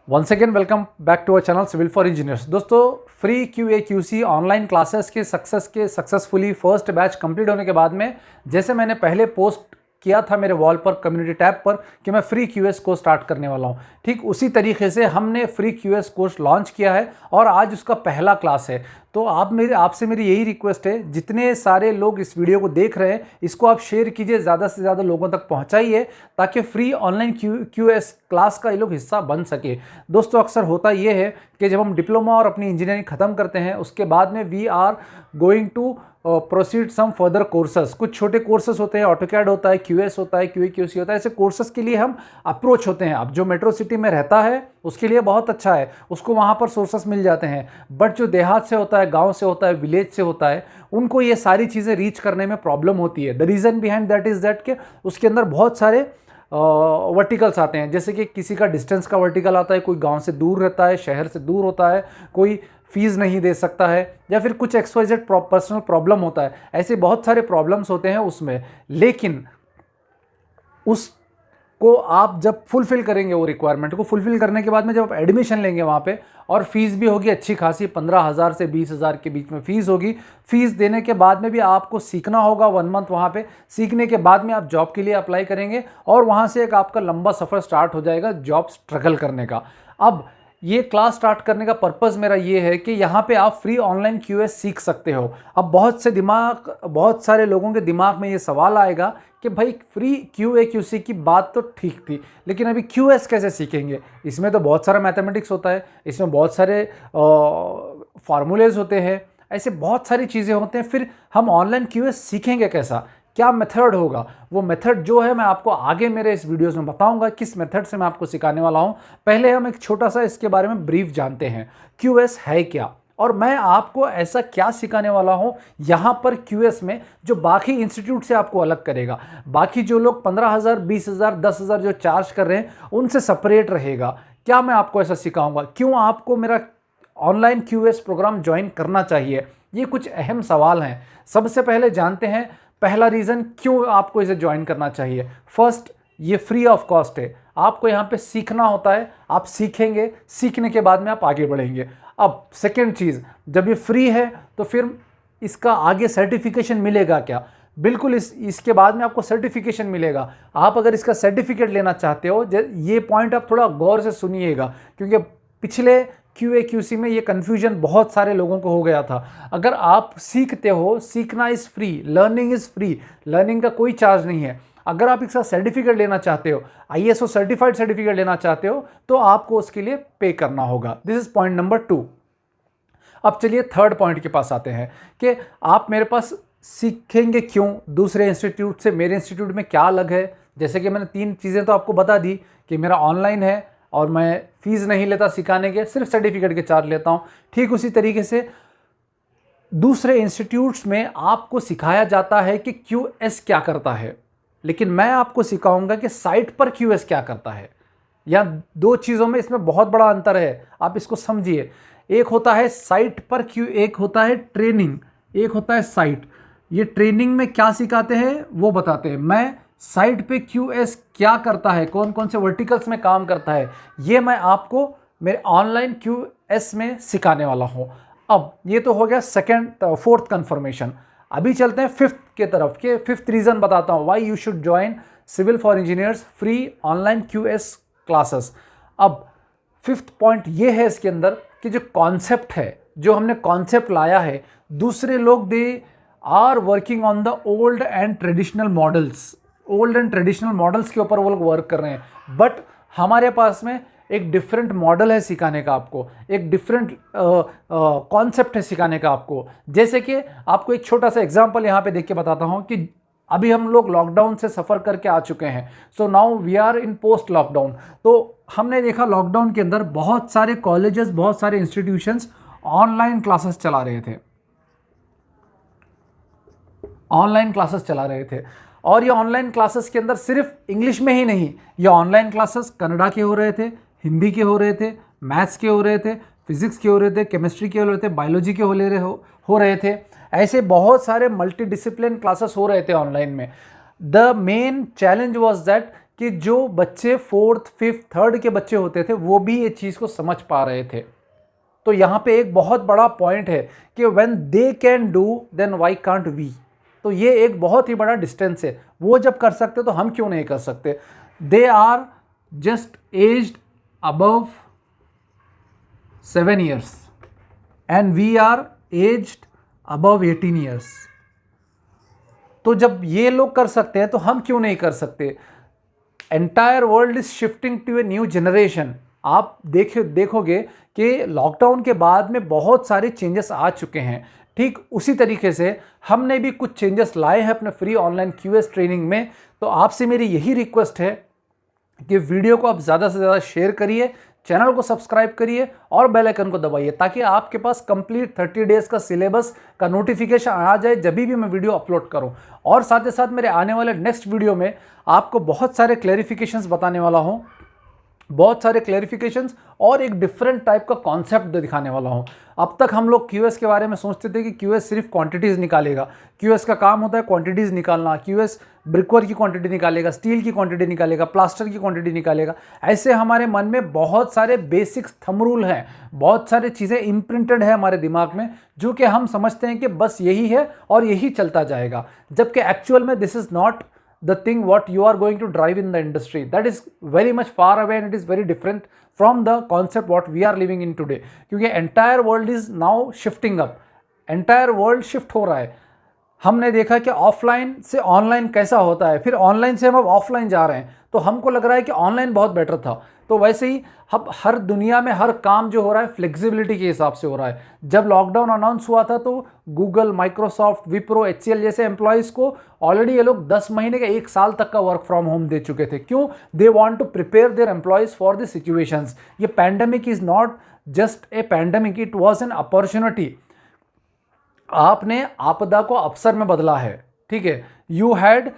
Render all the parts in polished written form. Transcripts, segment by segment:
Once again welcome back to our channel civil for engineers. दोस्तों, free QA QC online classes के successfully first batch complete होने के बाद में, जैसे मैंने पहले पोस्ट किया था मेरे वॉल पर कम्युनिटी टैब पर कि मैं फ्री QS कोर्स स्टार्ट करने वाला हूं, ठीक उसी तरीके से हमने फ्री QS कोर्स लॉन्च किया है और आज उसका पहला क्लास है। तो आपसे मेरी यही रिक्वेस्ट है, जितने सारे लोग इस वीडियो को देख रहे हैं इसको आप शेयर कीजिए, ज़्यादा से ज़्यादा लोगों तक पहुंचाइए ताकि फ्री ऑनलाइन QS क्लास का ये लोग हिस्सा बन सके। दोस्तों, अक्सर होता ये है कि जब हम डिप्लोमा और अपनी इंजीनियरिंग ख़त्म करते हैं उसके बाद में we are going to proceed some further courses. कुछ छोटे कोर्सेस होते हैं, ऑटोकैड होता है, QS होता है, QA QC होता है। ऐसे कोर्सेस के लिए हम अप्रोच होते हैं। अब जो मेट्रो सिटी में रहता है उसके लिए बहुत अच्छा है, उसको वहाँ पर सोर्सेस मिल जाते हैं। बट जो देहात से होता है, गांव से होता है, विलेज से होता है, उनको ये सारी चीज़ें रीच करने में प्रॉब्लम होती है। The reason behind that is that के उसके अंदर बहुत सारे वर्टिकल्स आते हैं। जैसे कि किसी का डिस्टेंस का वर्टिकल आता है, कोई गांव से दूर रहता है, शहर से दूर होता है, कोई फीस नहीं दे सकता है, या फिर कुछ XYZ पर्सनल प्रॉब्लम होता है। ऐसे बहुत सारे प्रॉब्लम्स होते हैं उसमें। लेकिन उसको आप जब फुलफिल करेंगे, वो रिक्वायरमेंट को फुलफिल करने के बाद में जब आप एडमिशन लेंगे वहाँ पे, और फीस भी होगी अच्छी खासी, 15,000 से 20,000 के बीच में फीस होगी। फीस देने के बाद में भी आपको सीखना होगा 1 मंथ वहाँ पे। सीखने के बाद में आप जॉब के लिए अप्लाई करेंगे और वहाँ से एक आपका लंबा सफ़र स्टार्ट हो जाएगा जॉब स्ट्रगल करने का। अब ये क्लास स्टार्ट करने का पर्पज़ मेरा ये है कि यहाँ पे आप फ्री ऑनलाइन QS सीख सकते हो। अब बहुत सारे लोगों के दिमाग में ये सवाल आएगा कि भाई फ्री QA QC की बात तो ठीक थी, लेकिन अभी QS कैसे सीखेंगे? इसमें तो बहुत सारा मैथमेटिक्स होता है, इसमें बहुत सारे फार्मूलेज होते हैं, ऐसे बहुत सारी चीज़ें होते हैं। फिर हम ऑनलाइन QS सीखेंगे कैसा? क्या मेथड होगा? वो मेथड जो है मैं आपको आगे मेरे इस वीडियोस में बताऊंगा किस मेथड से मैं आपको सिखाने वाला हूं। पहले हम एक छोटा सा इसके बारे में ब्रीफ जानते हैं, QS है क्या और मैं आपको ऐसा क्या सिखाने वाला हूं यहाँ पर QS में जो बाकी इंस्टीट्यूट से आपको अलग करेगा। बाकी जो लोग 15,000, 20,000, 10,000 जो चार्ज कर रहे हैं उनसे सेपरेट रहेगा। क्या मैं आपको ऐसा सिखाऊंगा? क्यों आपको मेरा ऑनलाइन QS प्रोग्राम ज्वाइन करना चाहिए? ये कुछ अहम सवाल हैं। सबसे पहले जानते हैं पहला रीज़न क्यों आपको इसे ज्वाइन करना चाहिए। फर्स्ट, ये फ्री ऑफ कॉस्ट है। आपको यहाँ पे सीखना होता है, आप सीखेंगे, सीखने के बाद में आप आगे बढ़ेंगे। अब सेकेंड चीज़, जब ये फ्री है तो फिर इसका आगे सर्टिफिकेशन मिलेगा क्या? बिल्कुल, इसके बाद में आपको सर्टिफिकेशन मिलेगा। आप अगर इसका सर्टिफिकेट लेना चाहते हो, ये पॉइंट आप थोड़ा गौर से सुनिएगा, क्योंकि पिछले QA QC में ये कन्फ्यूजन बहुत सारे लोगों को हो गया था। अगर आप सीखते हो, सीखना is free, learning is free, learning का कोई चार्ज नहीं है। अगर आप इसका सर्टिफिकेट लेना चाहते हो, ISO सर्टिफाइड सर्टिफिकेट लेना चाहते हो, तो आपको उसके लिए पे करना होगा। This is point number 2। अब चलिए थर्ड पॉइंट के पास आते हैं कि आप मेरे पास सीखेंगे क्यों, दूसरे इंस्टीट्यूट से मेरे इंस्टीट्यूट में क्या अलग है। जैसे कि मैंने 3 चीज़ें तो आपको बता दी कि मेरा ऑनलाइन है और मैं फीस नहीं लेता सिखाने के, सिर्फ सर्टिफिकेट के चार्ज लेता हूँ। ठीक उसी तरीके से दूसरे इंस्टीट्यूट्स में आपको सिखाया जाता है कि QS क्या करता है, लेकिन मैं आपको सिखाऊंगा कि साइट पर QS क्या करता है। या 2 चीज़ों में इसमें बहुत बड़ा अंतर है, आप इसको समझिए। एक होता है साइट पर एक होता है ट्रेनिंग, एक होता है साइट। ये ट्रेनिंग में क्या सिखाते हैं वो बताते हैं। मैं साइट पे QS क्या करता है, कौन कौन से वर्टिकल्स में काम करता है, ये मैं आपको मेरे ऑनलाइन QS में सिखाने वाला हूँ। अब ये तो हो गया फोर्थ कंफर्मेशन। अभी चलते हैं फिफ्थ के तरफ के फिफ्थ रीज़न बताता हूँ why you should join civil for engineers free online QS classes. अब फिफ्थ पॉइंट ये है इसके अंदर कि जो कॉन्सेप्ट है, जो हमने कॉन्सेप्ट लाया है, दूसरे लोग they are working on the old and traditional models के ऊपर वो लोग वर्क कर रहे हैं। बट हमारे पास में एक डिफरेंट मॉडल है सिखाने का, आपको एक डिफरेंट कॉन्सेप्ट है सिखाने का आपको। जैसे कि आपको एक छोटा सा एग्जांपल यहाँ पे देख के बताता हूँ कि अभी हम लोग लॉकडाउन से सफ़र करके आ चुके हैं। So now we are in post lockdown. तो हमने देखा लॉकडाउन के अंदर बहुत सारे कॉलेजेस, बहुत सारे इंस्टीट्यूशंस ऑनलाइन क्लासेस चला रहे थे। और ये ऑनलाइन क्लासेस के अंदर सिर्फ इंग्लिश में ही नहीं, ये ऑनलाइन क्लासेस कन्नड़ा के हो रहे थे, हिंदी के हो रहे थे, मैथ्स के हो रहे थे, फिजिक्स के हो रहे थे, केमिस्ट्री के हो रहे थे, बायोलॉजी के हो रहे थे। ऐसे बहुत सारे मल्टी डिसिप्लिन क्लासेस हो रहे थे ऑनलाइन में। The main challenge was that कि जो बच्चे 4th 5th 3rd के बच्चे होते थे वो भी ये चीज़ को समझ पा रहे थे। तो यहाँ पे एक बहुत बड़ा पॉइंट है कि when they can do then why can't we. तो ये एक बहुत ही बड़ा डिस्टेंस है, वो जब कर सकते तो हम क्यों नहीं कर सकते। They are just aged above 7 years and we are aged above 18 years। तो जब ये लोग कर सकते हैं तो हम क्यों नहीं कर सकते। Entire world is shifting to a new generation. आप देखोगे कि लॉकडाउन के बाद में बहुत सारे चेंजेस आ चुके हैं। ठीक उसी तरीके से हमने भी कुछ चेंजेस लाए हैं अपने फ्री ऑनलाइन QS ट्रेनिंग में। तो आपसे मेरी यही रिक्वेस्ट है कि वीडियो को आप ज़्यादा से ज़्यादा शेयर करिए, चैनल को सब्सक्राइब करिए और बेल आइकन को दबाइए, ताकि आपके पास कंप्लीट 30 डेज़ का सिलेबस का नोटिफिकेशन आ जाए जब भी मैं वीडियो अपलोड करूं। और साथ ही साथ मेरे आने वाले नेक्स्ट वीडियो में आपको बहुत सारे क्लैरिफिकेशंस बताने वाला हूं, बहुत सारे क्लैरिफिकेशंस और एक डिफरेंट टाइप का कॉन्सेप्ट दिखाने वाला हूं। अब तक हम लोग QS के बारे में सोचते थे कि QS सिर्फ क्वांटिटीज़ निकालेगा। QS का काम होता है क्वांटिटीज़ निकालना। QS ब्रिकवर्क की क्वांटिटी निकालेगा, स्टील की क्वांटिटी निकालेगा, प्लास्टर की क्वांटिटी निकालेगा। ऐसे हमारे मन में बहुत सारे बेसिक्स थंब रूल हैं, बहुत सारी चीज़ें इम्प्रिंटेड है हमारे दिमाग में, जो कि हम समझते हैं कि बस यही है और यही चलता जाएगा। जबकि एक्चुअल में this is not the thing what you are going to drive in the industry. That is very much far away and it is very different from the concept what we are living in today. क्योंकि entire world is now shifting up, entire world shift हो रहा है। हमने देखा कि offline से online कैसा होता है, फिर ऑनलाइन से हम अब ऑफलाइन जा रहे हैं, तो हमको लग रहा है कि ऑनलाइन बहुत बेटर था। तो वैसे ही अब हर दुनिया में हर काम जो हो रहा है फ्लेक्सिबिलिटी के हिसाब से हो रहा है। जब लॉकडाउन अनाउंस हुआ था तो गूगल, माइक्रोसॉफ्ट, विप्रो, HCL जैसे एम्प्लॉयज़ को ऑलरेडी ये लोग 10 महीने का 1 साल तक का वर्क फ्रॉम होम दे चुके थे। क्यों? They want to prepare their employees for the situations. ये pandemic is not just a pandemic, it was an opportunity. आपने आपदा को अवसर में बदला है, ठीक है। You had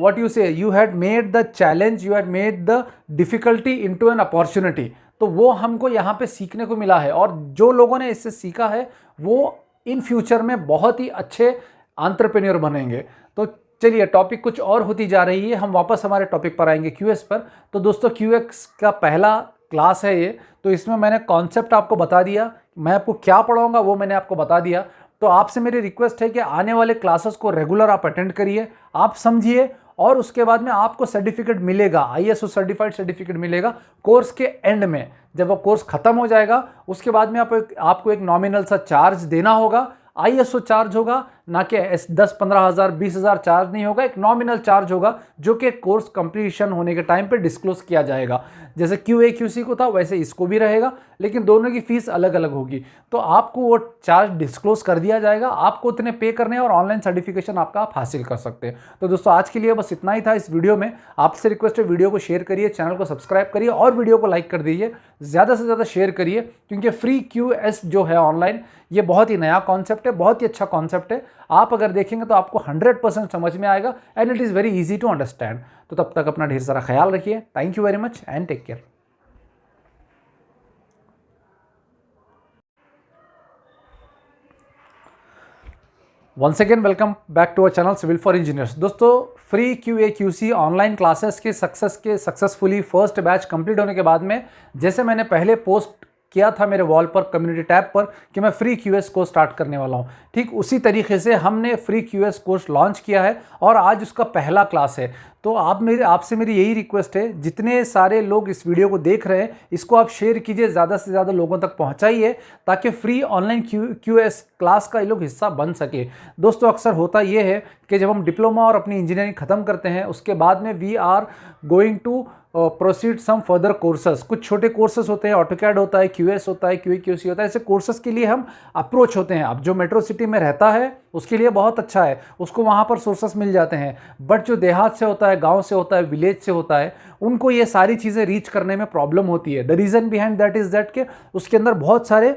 what you say, you had made the challenge, you had made the difficulty into an opportunity। तो वो हमको यहाँ पे सीखने को मिला है और जो लोगों ने इससे सीखा है वो इन फ्यूचर में बहुत ही अच्छे एंटरप्रेन्योर बनेंगे। तो चलिए टॉपिक कुछ और होती जा रही है, हम वापस हमारे टॉपिक पर आएंगे QS पर। तो दोस्तों QS का पहला क्लास है ये, तो इसमें मैंने कॉन्सेप्ट आपको बता दिया, मैं आपको क्या पढ़ाऊँगा वो मैंने आपको बता दिया। तो आपसे मेरी रिक्वेस्ट है कि आने वाले क्लासेस को रेगुलर आप अटेंड करिए, आप समझिए और उसके बाद में आपको सर्टिफिकेट मिलेगा, ISO सर्टिफाइड सर्टिफिकेट मिलेगा कोर्स के एंड में। जब वो कोर्स खत्म हो जाएगा उसके बाद में आपको एक नॉमिनल सा चार्ज देना होगा, ISO चार्ज होगा, ना कि 10-15 हज़ार 20 हज़ार चार्ज नहीं होगा, एक नॉमिनल चार्ज होगा जो कि कोर्स कंप्लीशन होने के टाइम पे डिस्क्लोज किया जाएगा। जैसे QA QC को था वैसे इसको भी रहेगा, लेकिन दोनों की फीस अलग अलग होगी। तो आपको वो चार्ज डिस्क्लोज कर दिया जाएगा, आपको उतने पे करने और ऑनलाइन सर्टिफिकेशन आपका आप हासिल कर सकते हैं। तो दोस्तों आज के लिए बस इतना ही था इस वीडियो में। आपसे रिक्वेस्ट है वीडियो को शेयर करिए, चैनल को सब्सक्राइब करिए और वीडियो को लाइक कर दीजिए, ज़्यादा से ज़्यादा शेयर करिए, क्योंकि फ्री QS जो है ऑनलाइन ये बहुत ही नया कॉन्सेप्ट है, बहुत ही अच्छा कॉन्सेप्ट है। आप अगर देखेंगे तो आपको 100% समझ में आएगा and it is very easy to understand. तो तब तक अपना ढेर सारा ख्याल रखिए। Thank you very much and take care. Once again welcome back to our channel civil for engineers. दोस्तों free QA QC online classes के सक्सेसफुली फर्स्ट बैच कंप्लीट होने के बाद में, जैसे मैंने पहले पोस्ट किया था मेरे वॉल पर कम्युनिटी टैब पर कि मैं फ्री QS कोर्स स्टार्ट करने वाला हूं, ठीक उसी तरीके से हमने फ्री QS कोर्स लॉन्च किया है और आज उसका पहला क्लास है। तो आपसे मेरी यही रिक्वेस्ट है, जितने सारे लोग इस वीडियो को देख रहे हैं इसको आप शेयर कीजिए, ज़्यादा से ज़्यादा लोगों तक पहुंचाइए, ताकि फ्री ऑनलाइन QS क्लास का ये लोग हिस्सा बन सके। दोस्तों अक्सर होता ये है कि जब हम डिप्लोमा और अपनी इंजीनियरिंग ख़त्म करते हैं उसके बाद में we are going to proceed some further courses. कुछ छोटे कोर्सेस होते हैं, ऑटोकैड होता है, QS होता है, QA QC होता है, ऐसे कोर्सेस के लिए हम अप्रोच होते हैं। अब जो मेट्रो सिटी में रहता है उसके लिए बहुत अच्छा है, उसको वहाँ पर सोर्सेस मिल जाते हैं, बट जो देहात से होता है, गांव से होता है, विलेज से होता है, उनको ये सारी चीज़ें रीच करने में प्रॉब्लम होती है। The reason behind that is that के उसके अंदर बहुत सारे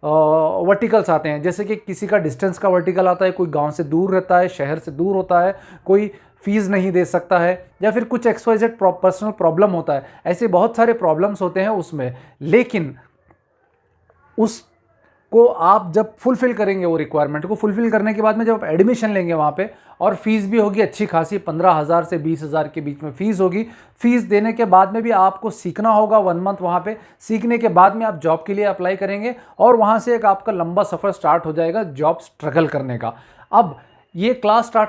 वर्टिकल्स आते हैं, जैसे कि किसी का डिस्टेंस का वर्टिकल आता है, कोई गांव से दूर रहता है, शहर से दूर होता है, कोई फीस नहीं दे सकता है, या फिर कुछ XYZ पर्सनल प्रॉब्लम होता है। ऐसे बहुत सारे प्रॉब्लम्स होते हैं उसमें, लेकिन उसको को आप जब फुलफ़िल करेंगे वो रिक्वायरमेंट को फुलफ़िल करने के बाद में जब आप एडमिशन लेंगे वहाँ पे, और फ़ीस भी होगी अच्छी खासी 15,000 से 20,000 के बीच में फ़ीस होगी। फ़ीस देने के बाद में भी आपको सीखना होगा 1 मंथ वहाँ पे। सीखने के बाद में आप जॉब के लिए अप्लाई करेंगे और वहाँ से एक आपका लंबा सफ़र स्टार्ट हो जाएगा जॉब स्ट्रगल करने का। अब ये क्लास स्टार्ट